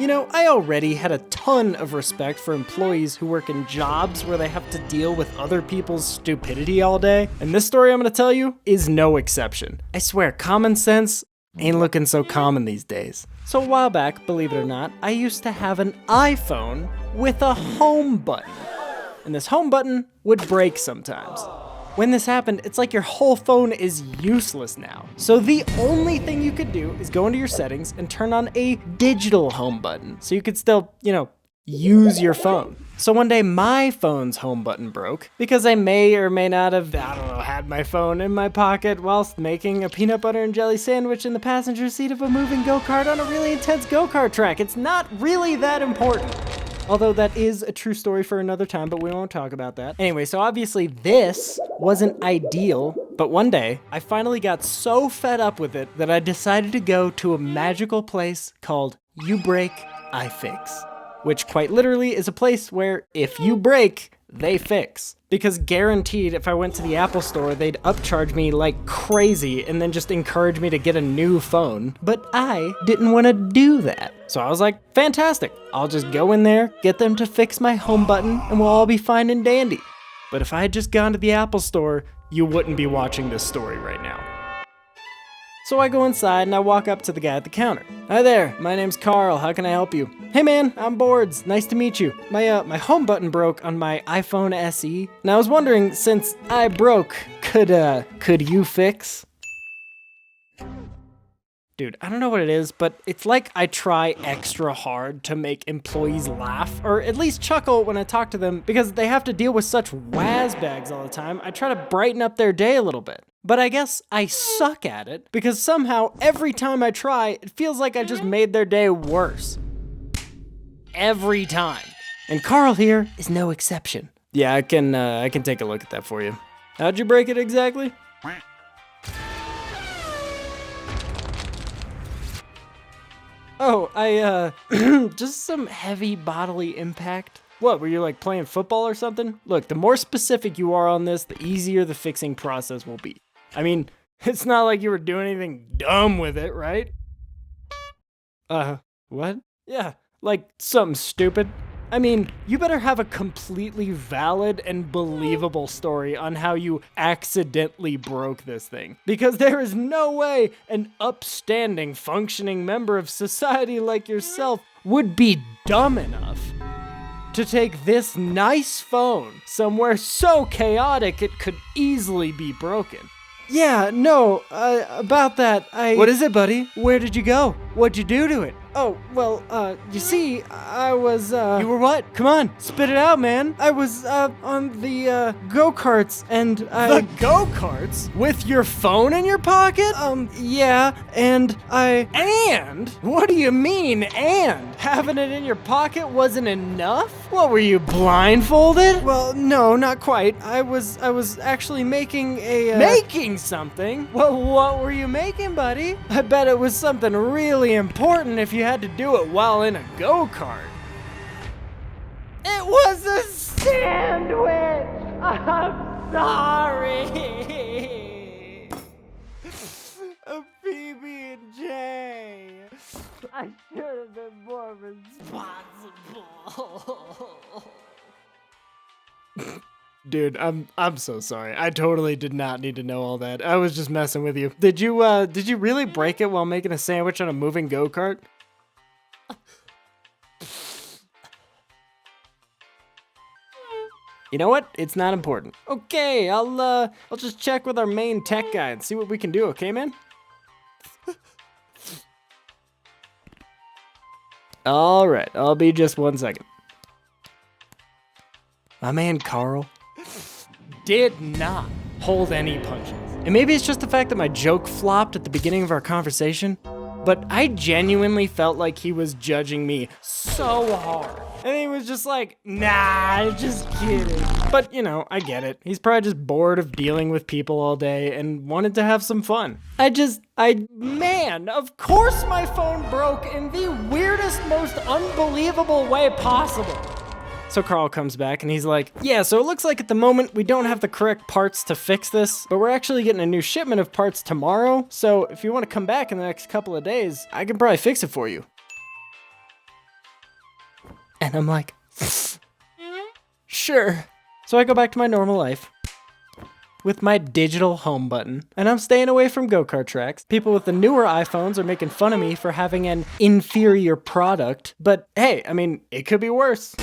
You know, I already had a ton of respect for employees who work in jobs where they have to deal with other people's stupidity all day, and this story I'm gonna tell you is no exception. I swear, common sense ain't looking so common these days. So a while back, believe it or not, I used to have an iPhone with a home button. And this home button would break sometimes. When this happened, it's like your whole phone is useless now. So the only thing you could do is go into your settings and turn on a digital home button so you could still, use your phone. So one day my phone's home button broke because I may or may not have, had my phone in my pocket whilst making a peanut butter and jelly sandwich in the passenger seat of a moving go-kart on a really intense go-kart track. It's not really that important. Although that is a true story for another time, but we won't talk about that. Anyway, so obviously this wasn't ideal, but one day I finally got so fed up with it that I decided to go to a magical place called You Break, I Fix, which quite literally is a place where if you break, they fix. Because guaranteed, if I went to the Apple store, they'd upcharge me like crazy and then just encourage me to get a new phone. But I didn't want to do that. So I was like, fantastic. I'll just go in there, get them to fix my home button, and we'll all be fine and dandy. But if I had just gone to the Apple store, you wouldn't be watching this story right now. So I go inside and I walk up to the guy at the counter. Hi there, my name's Karl, how can I help you? Hey man, I'm Boards, nice to meet you. My home button broke on my iPhone SE. And I was wondering, since I broke, could you fix? Dude, I don't know what it is, but it's like I try extra hard to make employees laugh, or at least chuckle when I talk to them, because they have to deal with such wazbags all the time. I try to brighten up their day a little bit. But I guess I suck at it, because somehow every time I try, it feels like I just made their day worse. Every time. And Karl here is no exception. Yeah, I can take a look at that for you. How'd you break it exactly? Oh, just some heavy bodily impact. What, were you like playing football or something? Look, the more specific you are on this, the easier the fixing process will be. I mean, it's not like you were doing anything dumb with it, right? What? Yeah, like something stupid. I mean, you better have a completely valid and believable story on how you accidentally broke this thing. Because there is no way an upstanding, functioning member of society like yourself would be dumb enough to take this nice phone somewhere so chaotic it could easily be broken. Yeah, no, about that, What is it, buddy? Where did you go? What'd you do to it? Oh, well, you see, I was, You were what? Come on, spit it out, man. I was, on the, go-karts, and The go-karts? With your phone in your pocket? Yeah, and And? What do you mean, and? Having it in your pocket wasn't enough? What, were you blindfolded? Well, no, not quite. I was actually making a, Making something? Well, what were you making, buddy? I bet it was something really important if you had to do it while in a go-kart. It was a sandwich! I'm sorry! A PB&J. I should have been more responsible. Dude, I'm so sorry. I totally did not need to know all that. I was just messing with you. Did you really break it while making a sandwich on a moving go-kart? You know what? It's not important. Okay, I'll just check with our main tech guy and see what we can do, okay, man? All right, I'll be just 1 second. My man Karl did not hold any punches. And maybe it's just the fact that my joke flopped at the beginning of our conversation, but I genuinely felt like he was judging me so hard. And he was just like, nah, just kidding. But, I get it. He's probably just bored of dealing with people all day and wanted to have some fun. Man, of course my phone broke in the weirdest, most unbelievable way possible. So Karl comes back and he's like, yeah, so it looks like at the moment we don't have the correct parts to fix this, but we're actually getting a new shipment of parts tomorrow. So if you want to come back in the next couple of days, I can probably fix it for you. And I'm like, sure. So I go back to my normal life with my digital home button, and I'm staying away from go-kart tracks. People with the newer iPhones are making fun of me for having an inferior product, but hey, I mean, it could be worse.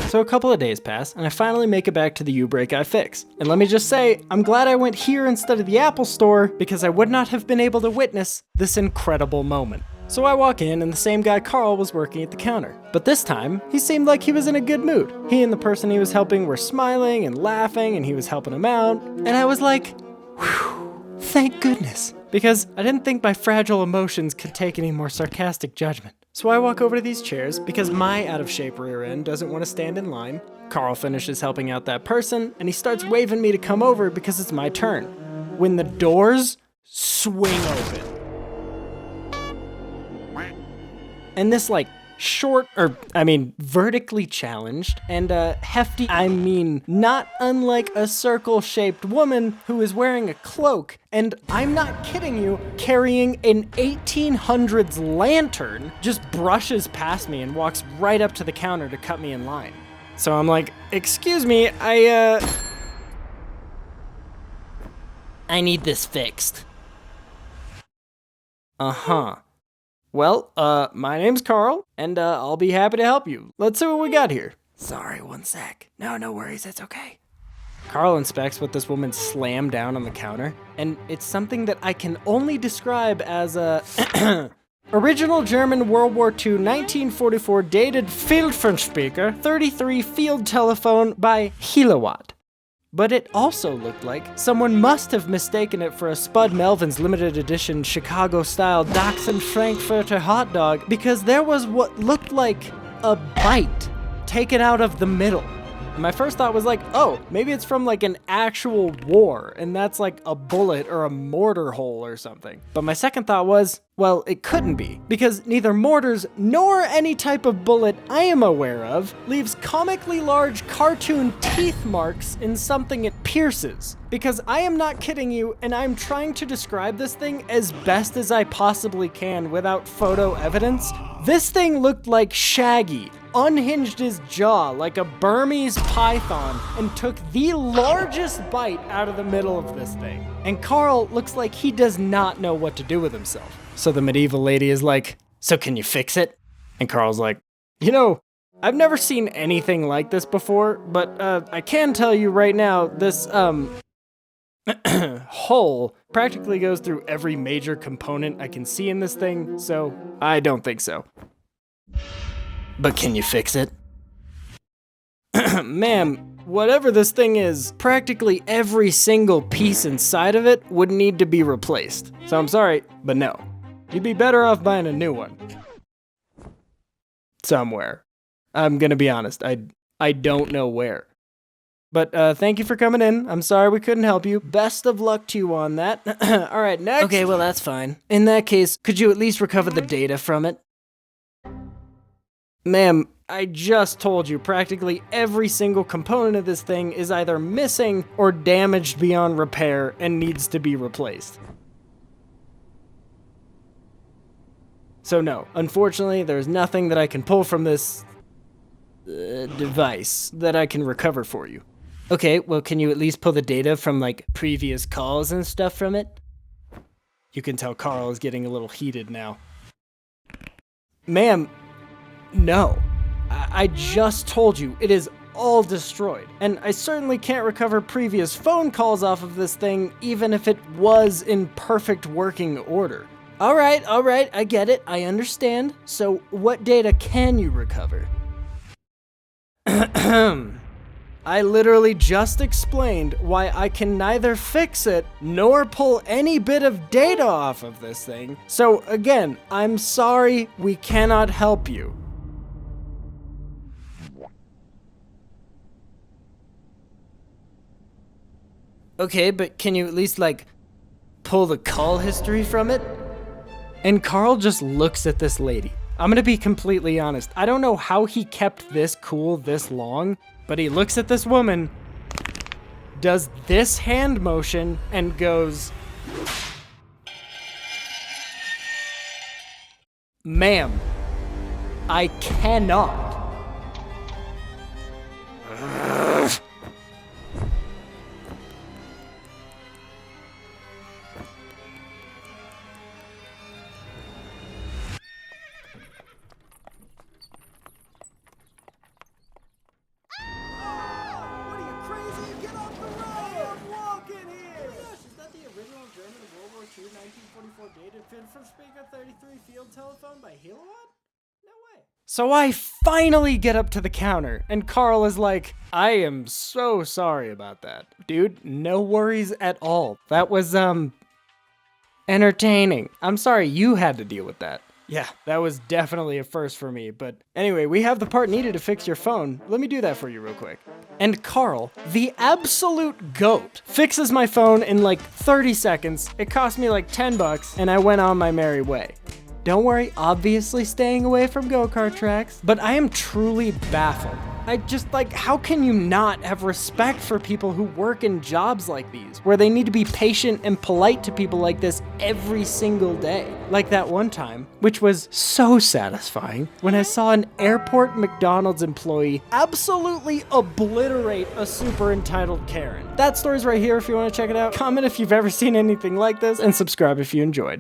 So a couple of days pass, and I finally make it back to the U-brake I fix. And let me just say, I'm glad I went here instead of the Apple store, because I would not have been able to witness this incredible moment. So I walk in, and the same guy Karl was working at the counter. But this time, he seemed like he was in a good mood. He and the person he was helping were smiling and laughing, and he was helping him out. And I was like, whew, thank goodness. Because I didn't think my fragile emotions could take any more sarcastic judgment. So I walk over to these chairs, because my out-of-shape rear end doesn't want to stand in line. Karl finishes helping out that person, and he starts waving me to come over because it's my turn. When the doors swing open. And this vertically challenged and hefty, not unlike a circle-shaped woman who is wearing a cloak, and I'm not kidding you, carrying an 1800s lantern, just brushes past me and walks right up to the counter to cut me in line. So I'm like, excuse me, I need this fixed. Uh-huh. Well, my name's Karl, and I'll be happy to help you. Let's see what we got here. Sorry, one sec. No worries, it's okay. Karl inspects what this woman slammed down on the counter, and it's something that I can only describe as a original German World War II 1944 dated Feldfunkenspeaker 33 field telephone by Kilowatt. But it also looked like someone must have mistaken it for a Spud Melvin's limited edition Chicago-style Dachshund Frankfurter hot dog, because there was what looked like a bite taken out of the middle. And my first thought was like, oh, maybe it's from like an actual war, and that's like a bullet or a mortar hole or something. But my second thought was, well, it couldn't be, because neither mortars nor any type of bullet I am aware of leaves comically large cartoon teeth marks in something it pierces. Because I am not kidding you, and I'm trying to describe this thing as best as I possibly can without photo evidence. This thing looked like Shaggy unhinged his jaw like a Burmese python and took the largest bite out of the middle of this thing. And Karl looks like he does not know what to do with himself. So the medieval lady is like, so can you fix it? And Karl's like, you know, I've never seen anything like this before, but I can tell you right now, this hole practically goes through every major component I can see in this thing, so I don't think so. But can you fix it? Ma'am, whatever this thing is, practically every single piece inside of it would need to be replaced. So I'm sorry, but no. You'd be better off buying a new one. Somewhere. I'm gonna be honest, I don't know where. But thank you for coming in. I'm sorry we couldn't help you. Best of luck to you on that. All right, next. Okay, well that's fine. In that case, could you at least recover the data from it? Ma'am, I just told you practically every single component of this thing is either missing or damaged beyond repair and needs to be replaced. So no, unfortunately, there's nothing that I can pull from this device that I can recover for you. Okay, well, can you at least pull the data from, like, previous calls and stuff from it? You can tell Karl is getting a little heated now. Ma'am, no. I just told you, it is all destroyed. And I certainly can't recover previous phone calls off of this thing, even if it was in perfect working order. All right, I get it, I understand. So what data can you recover? I literally just explained why I can neither fix it nor pull any bit of data off of this thing. So again, I'm sorry, we cannot help you. Okay, but can you at least, like, pull the call history from it? And Karl just looks at this lady. I'm gonna be completely honest. I don't know how he kept this cool this long, but he looks at this woman, does this hand motion, and goes, "Ma'am, I cannot So I finally get up to the counter, and Karl is like, I am so sorry about that. Dude, no worries at all. That was, entertaining. I'm sorry you had to deal with that. Yeah, that was definitely a first for me, but anyway, we have the part needed to fix your phone. Let me do that for you real quick. And Karl, the absolute GOAT, fixes my phone in like 30 seconds. It cost me like $10, and I went on my merry way. Don't worry, obviously staying away from go-kart tracks, but I am truly baffled. I just, like, how can you not have respect for people who work in jobs like these, where they need to be patient and polite to people like this every single day? Like that one time, which was so satisfying, when I saw an airport McDonald's employee absolutely obliterate a super entitled Karen. That story's right here if you want to check it out. Comment if you've ever seen anything like this, and subscribe if you enjoyed.